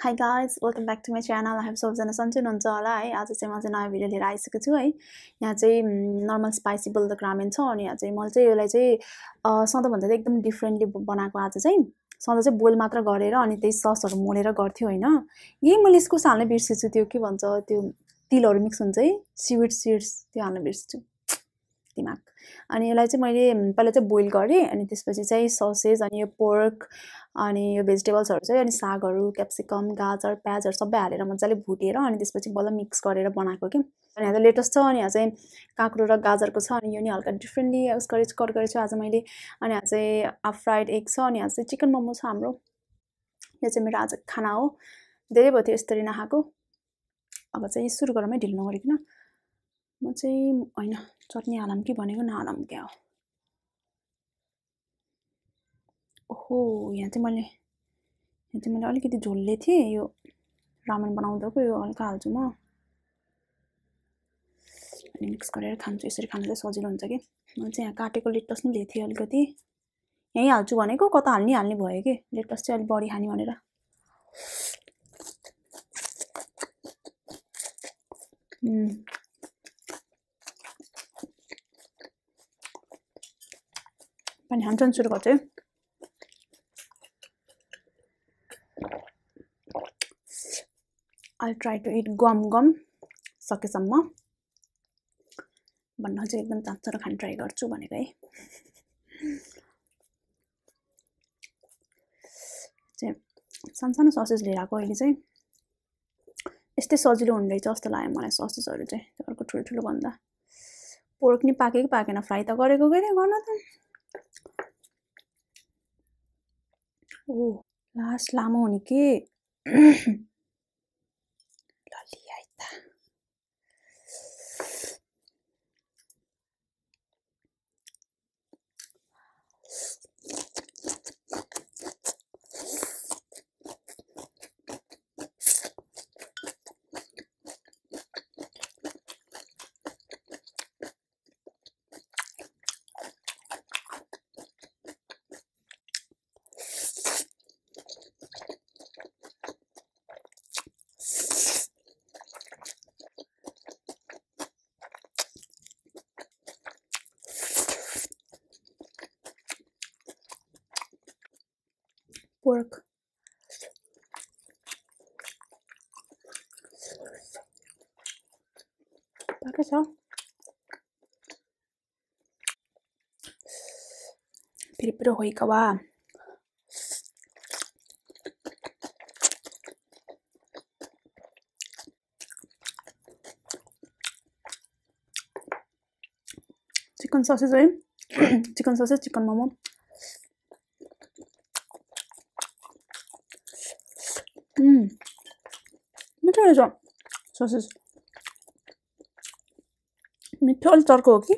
Hi guys, welcome back to my channel. I have सबजना सन्चै हुनुहुन्छ होला है। आज चाहिँ म चाहिँ नयाँ भिडियो लिएर आइसकेको छु है। यहाँ चाहिँ नर्मल स्पाइसी बुल्दक रामेन छ अनि यहाँ चाहिँ मैले चाहिँ यसलाई चाहिँ सधैँभन्दा चाहिँ एकदम डिफरेन्टली बनाएको आज चाहिँ। सधैँ चाहिँ बोइल मात्र गरेर अनि त्यही ससहरु मोलेर गर्थ्यो हैन। यही मैले यसको हाल्न बिर्सेछु त्यो के भन्छ त्यो तिलहरु मिक्स हुन्छ है सीविड सीड्स त्यो हाल्न बिर्सेछु। दिमाग अनि यसलाई चाहिँ मैले पहिला चाहिँ बोइल गरे अनि त्यसपछि चाहिँ ससेज अनि यो पोर्क अनि यो भेजिटेबल्सहरु चाहिँ अनि सागहरु क्याप्सिकम गाजर प्याजहरु सबै हालेर मजाले भुटेर अनि त्यसपछि बल्ल मिक्स गरेर बनाएको के। अनि यहाँ लेटेस्ट छ अनि यहाँ चाहिँ काँक्रो र गाजरको छ अनि यो नि हल्का डिफरेन्टली युज गरेछु कट गरेछु आज मैले। अनि यहाँ चाहिँ हाफ फ्राइड एग छ अनि यहाँ चाहिँ चिकन मोमो छ हाम्रो। यो चाहिँ मेरो आज खाना हो। धेरै भयो थियो यसरी नखाएको। अब चाहिँ सुरु गरौँ है ढिलो नगरिकन। म चाहिँ हैन चटनी हालम कि भनेको नहालम क्या हो। ओहो यहाँ चाहिँ मैले अलिकति झोलले थिए यो रामेन बनाउँदाको यो हल्का हाल्छु म अनि मिक्स गरेर खान्छु। यसरी खान चाहिँ सजिलो हुन्छ के। म चाहिँ यहाँ काटेको लेटस नि ल्याथे अलिकति यही हाल्छु भनेको कता हाल्ने भयो के। लेटस चाहिँ अलि बढी खानी भनेर पनि हान्छन् सुरु गर्छु। I'll try to eat gum सकेसम्म भन्न चाहिँ एकदम चाँचो र खान ट्राई गर्छु भनेको है। चाहिँ सानो ससेज लिएर आएको अहिले चाहिँ यस्तै सजिलो हुने रहेछ जस्तो लाग्यो मलाई ससेजहरु चाहिँ अर्को ठुलो भन्दा। पोर्क नि पाके कि पाकेन फ्राई त गरेको गरे गर्न त। ओ लास्ट लामो हुने के pork pakai छ पिरो होइका वा चिकन ससेज है। चिकन ससेज चिकन मोमो मिठो रहेछ ससेज। मिठो अलि चर्को हो कि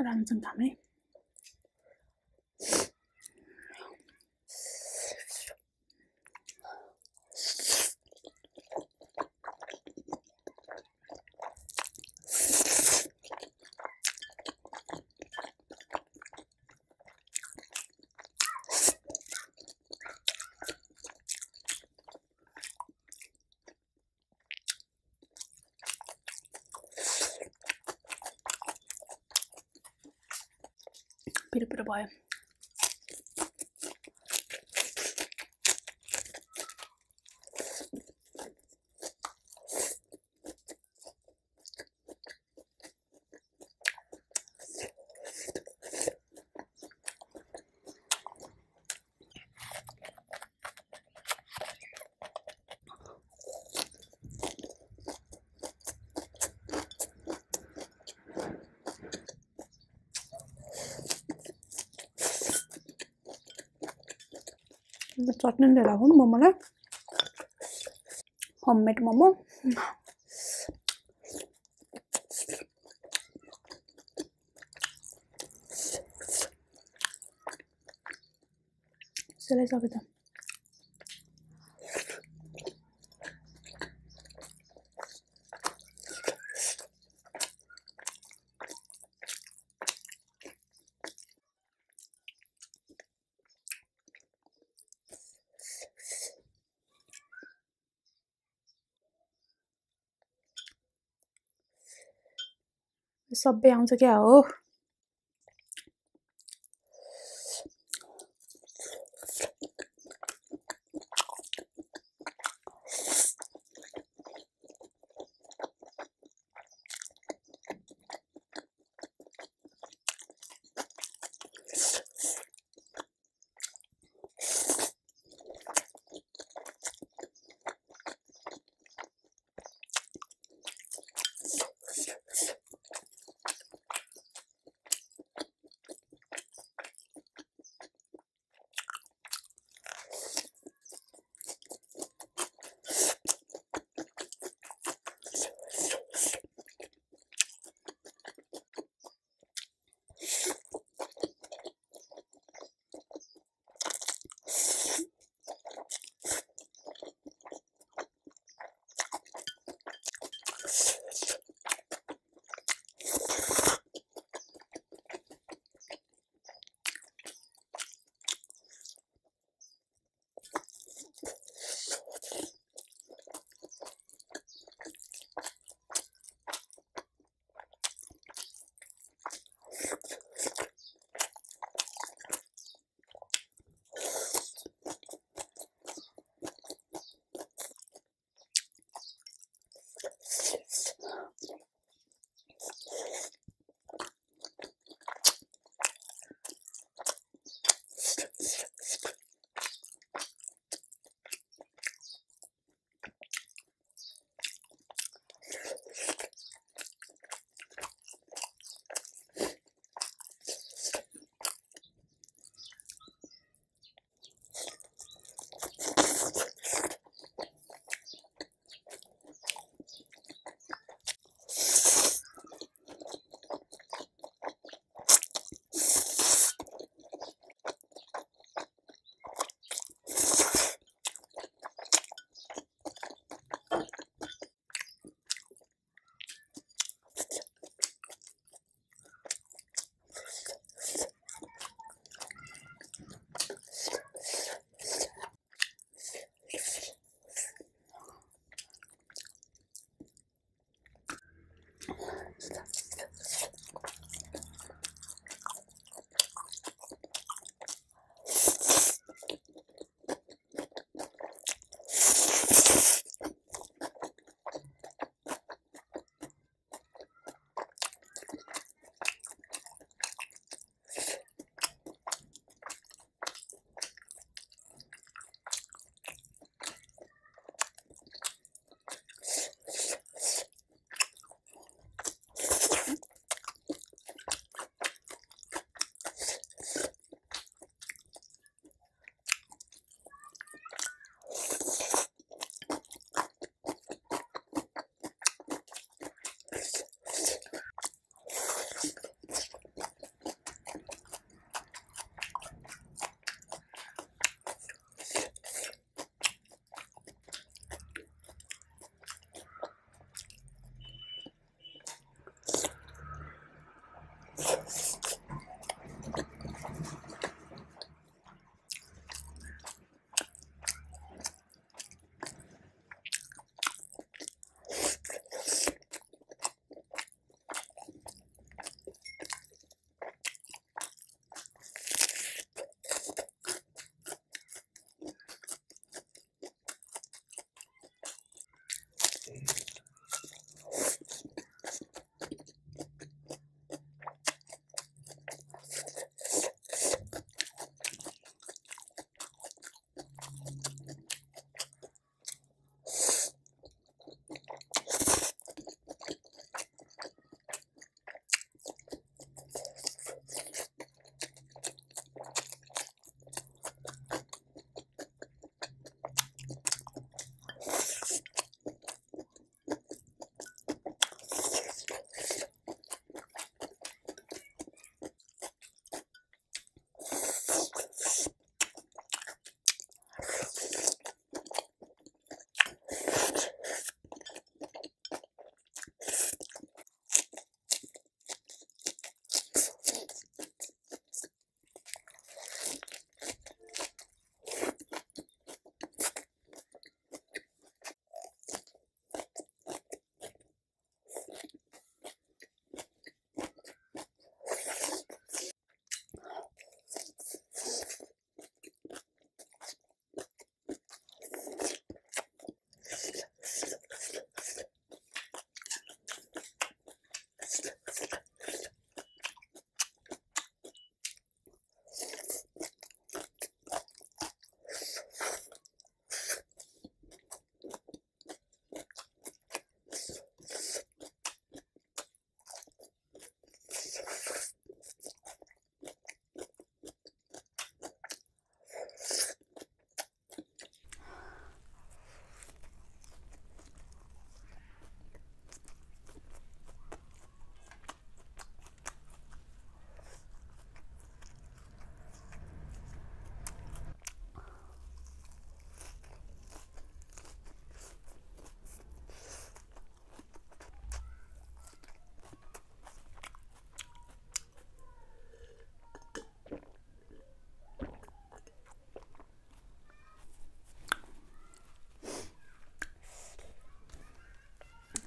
राम्रोसँग खाम है। पिरो भयो। चटनी लिएर आएको मोमोलाई होममेड मोमो त्यसलाई सबै त सबै आउँछ क्या हो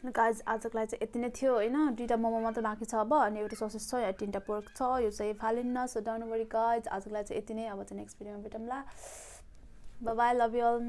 गाइज आजको लागि चाहिँ यति नै थियो होइन 2टा मोमो मात्र बाँकी छ अब अनि एउटा ससेज छ 3टा पोर्क छ यो चाहिँ फालिन्न सो डोन्ट वरी गाइज आजको लागि चाहिँ यति नै अब चाहिँ नेक्स्ट भिडियोमा भेटौँला bye bye love you all